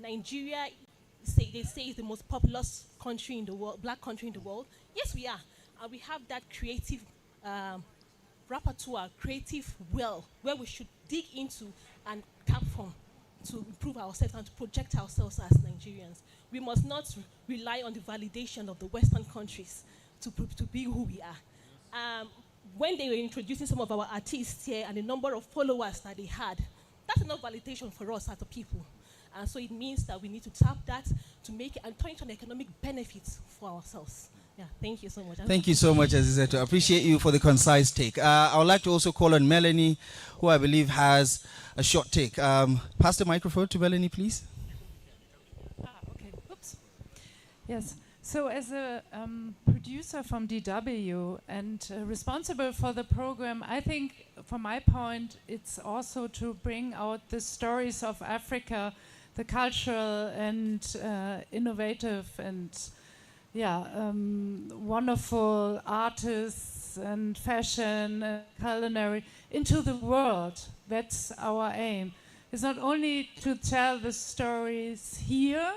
Nigeria, they say is the most populous country in the world, black country in the world. Yes, we are. And we have that creative repertoire, creative well, where we should dig into and tap from to improve ourselves and to project ourselves as Nigerians. We must not rely on the validation of the Western countries to be who we are. When they were introducing some of our artists here and the number of followers that they had, that's enough validation for us as a people. And so it means that we need to tap that to make it and turn it into economic benefits for ourselves. Yeah, thank you so much. Thank you so much, Azizeto. I appreciate you for the concise take. I would like to also call on Melanie, who I believe has a short take. Pass the microphone to Melanie, please. Okay. Oops. Yes. So as a producer from DW and responsible for the program, I think from my point, it's also to bring out the stories of Africa, the cultural and innovative and wonderful artists and fashion, culinary into the world. That's our aim. It's not only to tell the stories here,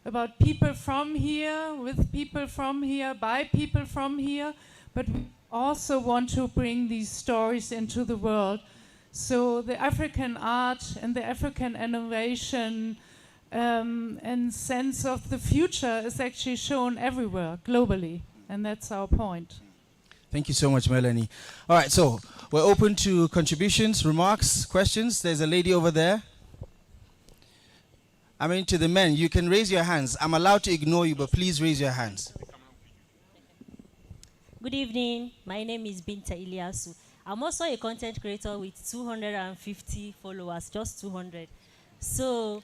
about people from here, with people from here, by people from here, but we also want to bring these stories into the world. So the African art and the African innovation and sense of the future is actually shown everywhere, globally, and that's our point. Thank you so much, Melanie. All right, so we're open to contributions, remarks, questions. There's a lady over there. I mean, to the men, you can raise your hands. I'm allowed to ignore you, but please raise your hands. Good evening. My name is Binta Iliasu. I'm also a content creator with 250 followers, just 200. So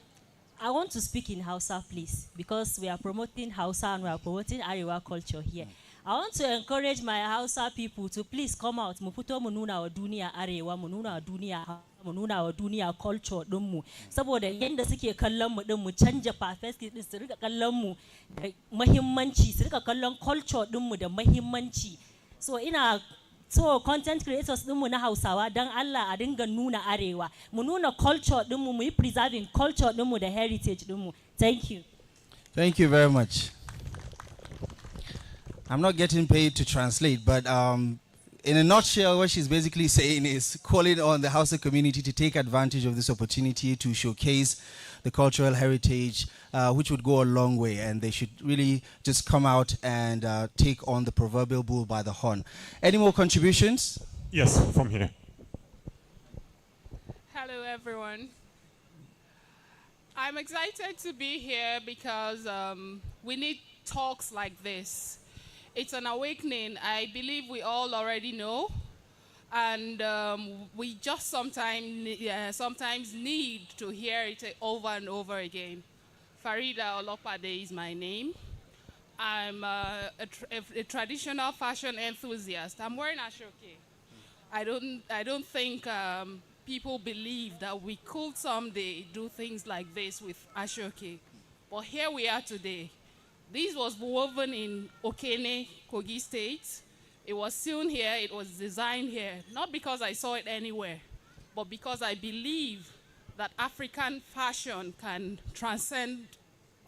I want to speak in Hausa, please, because we are promoting Hausa and we are promoting Arewa culture here. I want to encourage my Hausa people to please come out. Muputo mununa wa dunia Arewa, mununa wa dunia, mununa wa dunia culture dummu. Saboda yanda suke kallon mu din mu canja perspective din su rika kallon mu da muhimmanci, su rika kallon culture dummu da muhimmanci. So content creators dinmu na Hausawa dan Allah a dinga nuna Arewa. Mu nuna culture dinmu, mu yi preserving culture dinmu da heritage dinmu. Thank you. Thank you very much. I'm not getting paid to translate, but in a nutshell, what she's basically saying is calling on the Hausa community to take advantage of this opportunity to showcase the cultural heritage, which would go a long way, and they should really just come out and take on the proverbial bull by the horn. Any more contributions? Yes, from here. Hello, everyone. I'm excited to be here because we need talks like this. It's an awakening. I believe we all already know, and we just sometimes need to hear it over and over again. Farida Olopade is my name. I'm a traditional fashion enthusiast. I'm wearing ashoke. I don't think people believe that we could someday do things like this with ashoke, but here we are today. This was woven in Okene, Kogi State. It was sewn here, it was designed here, not because I saw it anywhere, but because I believe that African fashion can transcend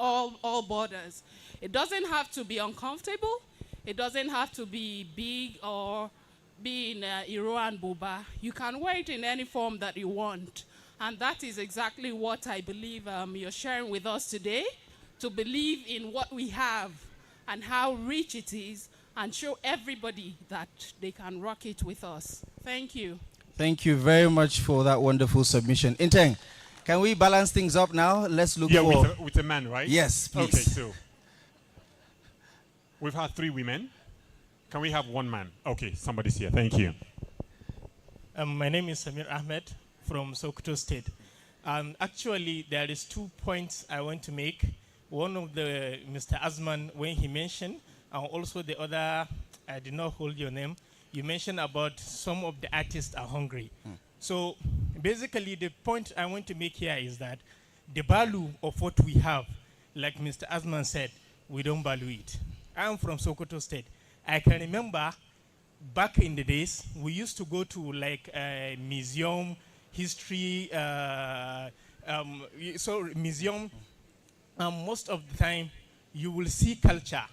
all borders. It doesn't have to be uncomfortable. It doesn't have to be big or be in Iro and Buba. You can wear it in any form that you want. And that is exactly what I believe you're sharing with us today. To believe in what we have and how rich it is and show everybody that they can rock it with us. Thank you. Thank you very much for that wonderful submission. Inteng, can we balance things up now? Let's look for... with a man, right? Yes, please. Okay, so we've had 3 women. Can we have 1 man? Okay, somebody's here. Thank you. My name is Samir Ahmed from Sokoto State. Actually, there is 2 points I want to make. One of the Mr. Azman, when he mentioned, and also the other, I did not hold your name, you mentioned about some of the artists are hungry. So basically the point I want to make here is that the value of what we have, like Mr. Azman said, we don't value it. I'm from Sokoto State. I can remember back in the days, we used to go to like a museum, history, museum, most of the time you will see culture.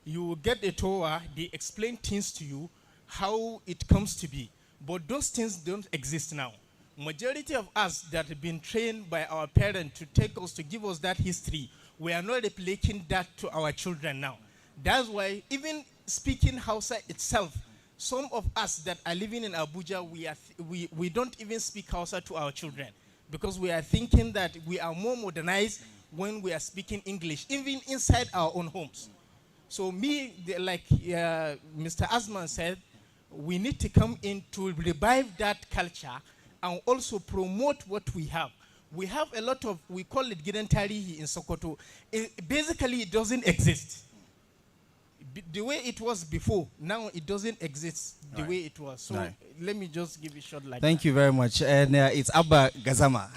You will get a tour, they explain things to you, how it comes to be. But those things don't exist now. Majority of us that have been trained by our parents to take us, to give us that history, we are not replicating that to our children now. That's why even speaking Hausa itself, some of us that are living in Abuja, we don't even speak Hausa to our children because we are thinking that we are more modernized when we are speaking English, even inside our own homes. So like Mr. Asman said, we need to come in to revive that culture and also promote what we have. We have a lot of, we call it Gidan Tarihi in Sokoto. Basically, it doesn't exist. The way it was before, now it doesn't exist the way it was. So let me just give it short like Thank that. you very much. And it's Abba Gazama.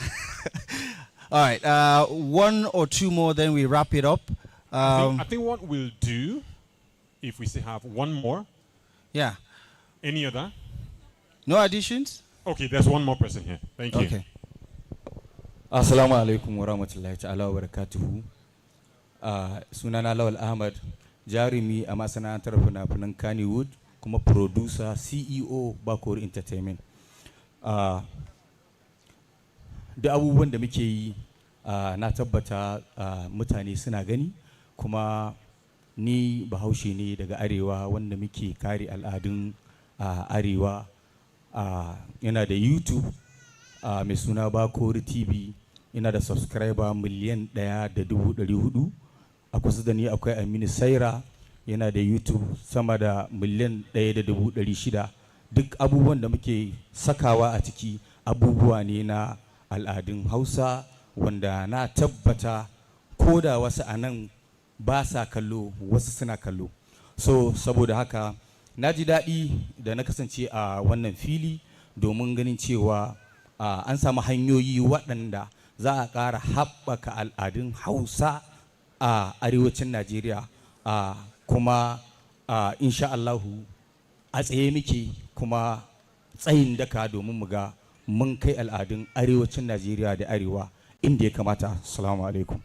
All right, one or two more, then we wrap it up. I think what we'll do, if we still have one more. Yeah. Any other? No additions? Okay, there's one more person here. Thank you. Okay. Assalamu alaikum wa rahmatullahi ta'ala wa barakatuhu. Sunana Lawal Ahmad, jarumi a masana'antar fina-finan Kannywood, kuma producer, CEO Bakor Entertainment. Da abubuwan da muke yi na tabbata mutane suna gani, kuma ni Bahaushe ne daga Arewa wanda muke kare al'adun Arewa. Yana da YouTube mai suna Bakor TV, ina da subscriber miliyan 1.400. A kusa da ni akwai Aminu Saira, yana da YouTube sama da miliyan 1.600. Duk abubuwan da muke sakawa a ciki abubuwa ne na al'adun Hausa wanda na tabbata ko da wasu a nan ba sa kallo, wasu suna kallo. So saboda haka na ji daɗi da na kasance a wannan fili domin ganin cewa an samu hanyoyi waɗanda za a ƙara haɓaka al'adun Hausa a arewacin Najeriya, kuma insha Allahu a tsaye muke kuma tsayin daka domin mu ga mun kai al'adun arewacin Najeriya da arewa inda ya kamata. Assalamu alaikum.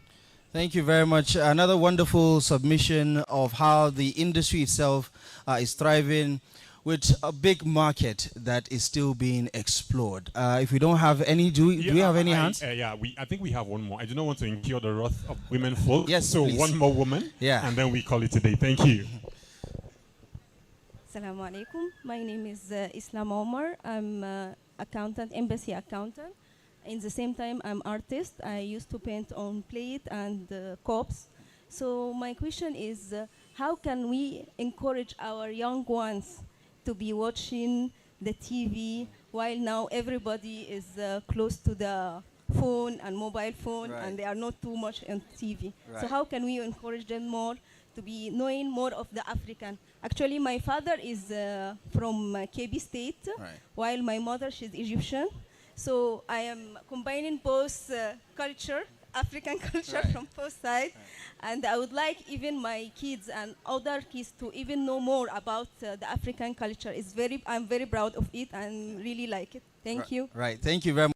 Thank you very much. Another wonderful submission of how the industry itself is thriving with a big market that is still being explored. If we don't have any, do we have any hands? I think we have one more. I do not want to incur the wrath of women folk. Yes, so please. one more woman, and then we call it a day. Thank you. Assalamu alaikum. My name is Islam Omar. I'm accountant, embassy accountant. In the same time, I'm artist. I used to paint on plate and cups. So my question is, how can we encourage our young ones to be watching the TV while now everybody is close to the phone and mobile phone, and they are not too much on TV? So how can we encourage them more to be knowing more of the African? Actually, my father is from KB State, while my mother, she's Egyptian. So I am combining both culture, African culture from both sides. And I would like even my kids and other kids to even know more about the African culture. I'm very proud of it and really like it. Thank you. Right. Thank you very much.